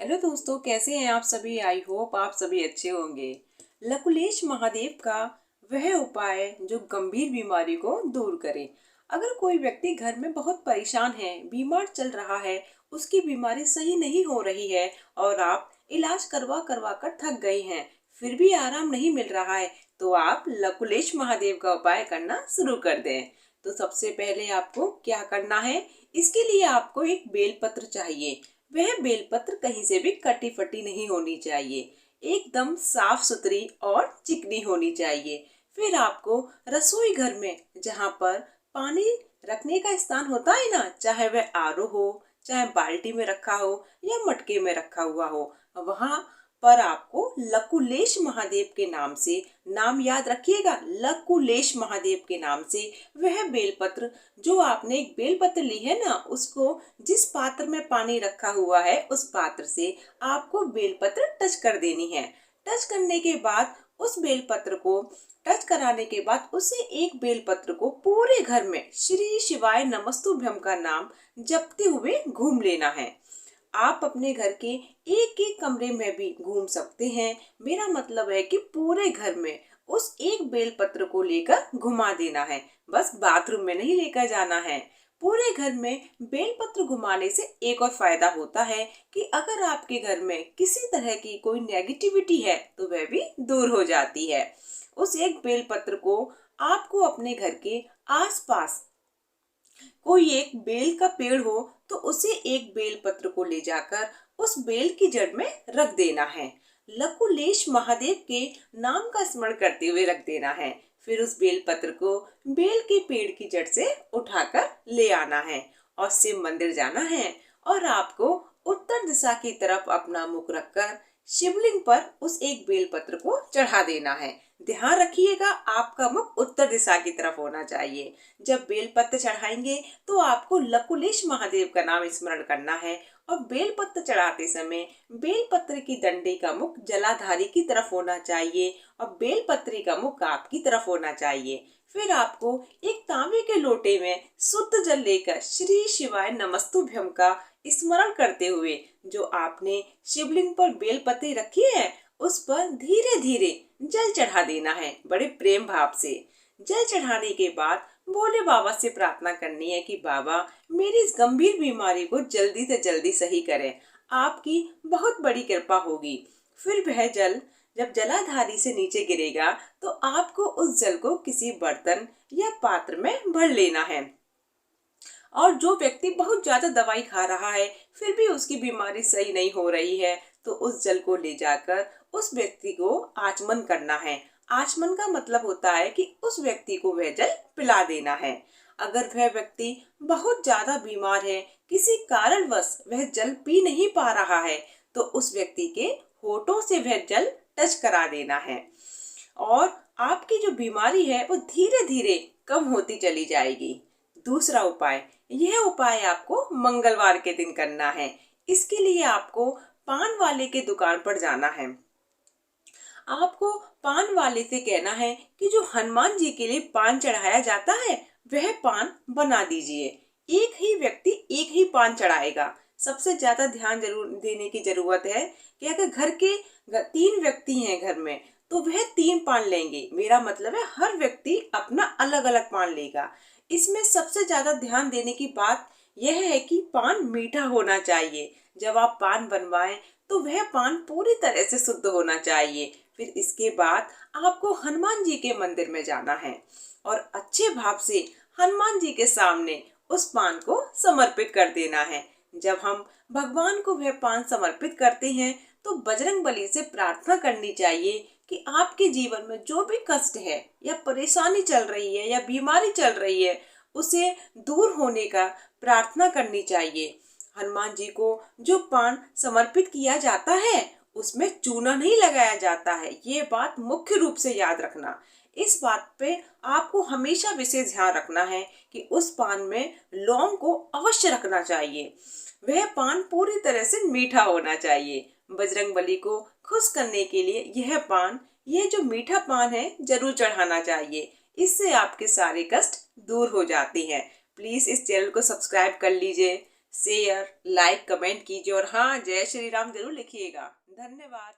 Hello दोस्तों, कैसे हैं आप सभी। आई होप आप सभी अच्छे होंगे। लकुलेश महादेव का वह उपाय जो गंभीर बीमारी को दूर करे। अगर कोई व्यक्ति घर में बहुत परेशान है, बीमार चल रहा है, उसकी बीमारी सही नहीं हो रही है और आप इलाज करवा करवा कर थक गए हैं, फिर भी आराम नहीं मिल रहा है, तो आप लकुलेश महादेव का उपाय करना शुरू कर दें। तो सबसे पहले आपको क्या करना है, इसके लिए आपको एक बेलपत्र चाहिए। वह बेलपत्र कहीं से भी कटी फटी नहीं होनी चाहिए, एकदम साफ सुथरी और चिकनी होनी चाहिए। फिर आपको रसोई घर में जहाँ पर पानी रखने का स्थान होता है ना, चाहे वह आरओ हो, चाहे बाल्टी में रखा हो या मटके में रखा हुआ हो, वहां पर आपको लकुलेश महादेव के नाम से, नाम याद रखिएगा, लकुलेश महादेव के नाम से वह बेलपत्र, जो आपने एक बेलपत्र ली है ना, उसको जिस पात्र में पानी रखा हुआ है उस पात्र से आपको बेलपत्र टच कर देनी है। टच करने के बाद उस बेलपत्र को टच कराने के बाद उसे एक बेलपत्र को पूरे घर में श्री शिवाय नमस्तुभ्यम का नाम जपते हुए घूम लेना है। आप अपने घर के एक एक कमरे में भी घूम सकते हैं। मेरा मतलब है कि पूरे घर में उस एक बेलपत्र को लेकर घुमा देना है, बस बाथरूम में नहीं लेकर जाना है। पूरे घर में बेलपत्र घुमाने से एक और फायदा होता है कि अगर आपके घर में किसी तरह की कोई नेगेटिविटी है तो वह भी दूर हो जाती है। उस एक बेलपत्र को आपको अपने घर के आसपास कोई एक बेल का पेड़ हो तो उसे एक बेल पत्र को ले जाकर उस बेल की जड़ में रख देना है। लकुलेश महादेव के नाम का स्मरण करते हुए रख देना है। फिर उस बेल पत्र को बेल के पेड़ की जड़ से उठाकर ले आना है और शिव मंदिर जाना है और आपको उत्तर दिशा की तरफ अपना मुख रखकर शिवलिंग पर उस एक बेल पत्र को चढ़ा देना है। ध्यान रखिएगा, आपका मुख उत्तर दिशा की तरफ होना चाहिए। जब बेलपत्र चढ़ाएंगे तो आपको लकुलेश महादेव का नाम स्मरण करना है और बेलपत्र चढ़ाते समय बेलपत्र की डंडी का मुख जलाधारी की तरफ होना चाहिए और बेलपत्री का मुख आपकी तरफ होना चाहिए। फिर आपको एक तांबे के लोटे में शुद्ध जल लेकर श्री शिवाय नमस्तुभ्यम का स्मरण करते हुए जो आपने शिवलिंग पर बेलपत्री रखी है उस पर धीरे धीरे जल चढ़ा देना है, बड़े प्रेम भाव से। जल चढ़ाने के बाद भोले बाबा से प्रार्थना करनी है कि बाबा मेरी इस गंभीर बीमारी को जल्दी से जल्दी सही करें, आपकी बहुत बड़ी कृपा होगी। फिर वह जल जब जलाधारी से नीचे गिरेगा तो आपको उस जल को किसी बर्तन या पात्र में भर लेना है। और जो व्यक्ति बहुत ज्यादा दवाई खा रहा है फिर भी उसकी बीमारी सही नहीं हो रही है, तो उस जल को ले जाकर उस व्यक्ति को आचमन करना है। आचमन का मतलब होता है कि उस व्यक्ति को वह जल पिला देना है। अगर वह व्यक्ति बहुत ज्यादा बीमार है, किसी कारणवश वह जल पी नहीं पा रहा है, तो उस व्यक्ति के होठों से वह जल टच करा देना है और आपकी जो बीमारी है वो धीरे धीरे कम होती चली जाएगी। दूसरा उपाय, यह उपाय आपको मंगलवार के दिन करना है। इसके लिए आपको पान वाले के दुकान पर जाना है। आपको पान वाले से कहना है कि जो हनुमान जी के लिए पान चढ़ाया जाता है वह पान बना दीजिए। एक ही व्यक्ति एक ही पान चढ़ाएगा। सबसे ज्यादा ध्यान जरूर देने की जरूरत है कि अगर घर के 3 व्यक्ति हैं घर में तो वह 3 पान लेंगे। मेरा मतलब है हर व्यक्ति अपना अलग अलग पान लेगा। इसमें सबसे ज्यादा ध्यान देने की बात यह है कि पान मीठा होना चाहिए। जब आप पान बनवाएं तो वह पान पूरी तरह से शुद्ध होना चाहिए। फिर इसके बाद आपको हनुमान जी के मंदिर में जाना है और अच्छे भाव से हनुमान जी के सामने उस पान को समर्पित कर देना है। जब हम भगवान को वह पान समर्पित करते हैं तो बजरंगबली से प्रार्थना करनी चाहिए कि आपके जीवन में जो भी कष्ट है या परेशानी चल रही है या बीमारी चल रही है उसे दूर होने का प्रार्थना करनी चाहिए। हनुमान जी को जो पान समर्पित किया जाता है उसमें चूना नहीं लगाया जाता है, ये बात मुख्य रूप से याद रखना। इस बात पे आपको हमेशा विशेष ध्यान रखना है कि उस पान में लौंग को अवश्य रखना चाहिए। वह पान पूरी तरह से मीठा होना चाहिए। बजरंगबली को खुश करने के लिए यह पान, ये जो मीठा पान है, जरूर चढ़ाना चाहिए। इससे आपके सारे कष्ट दूर हो जाते हैं। प्लीज इस चैनल को सब्सक्राइब कर लीजिए। शेयर, लाइक, कमेंट कीजिए और हाँ, जय श्री राम जरूर लिखिएगा। धन्यवाद।